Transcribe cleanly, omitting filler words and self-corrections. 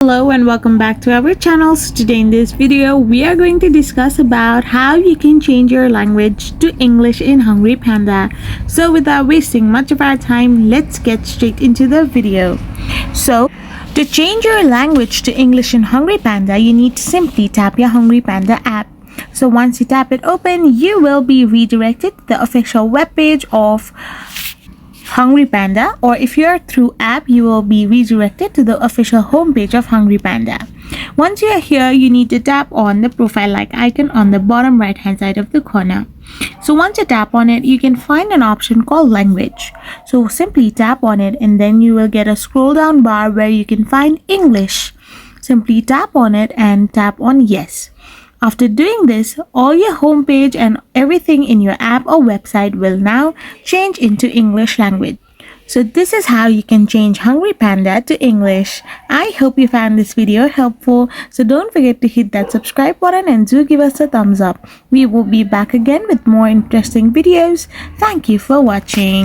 Hello and welcome back to our channel. So today in this video we are going to discuss about how you can change your language to English in HungryPanda. So without wasting much of our time, let's get straight into the video. So to change your language to English in HungryPanda, you need to simply tap your HungryPanda app. So once you tap it open, you will be redirected to the official webpage of HungryPanda, or if you're through app, you will be redirected to the official homepage of HungryPanda. Once you are here, you need to tap on the profile-like icon on the bottom right-hand side of the corner. So once you tap on it, you can find an option called language. So simply tap on it and then you will get a scroll down bar where you can find English. Simply tap on it and tap on yes. After doing this, all your homepage and everything in your app or website will now change into English language. So this is how you can change HungryPanda to English. I hope you found this video helpful. So don't forget to hit that subscribe button and do give us a thumbs up. We will be back again with more interesting videos. Thank you for watching.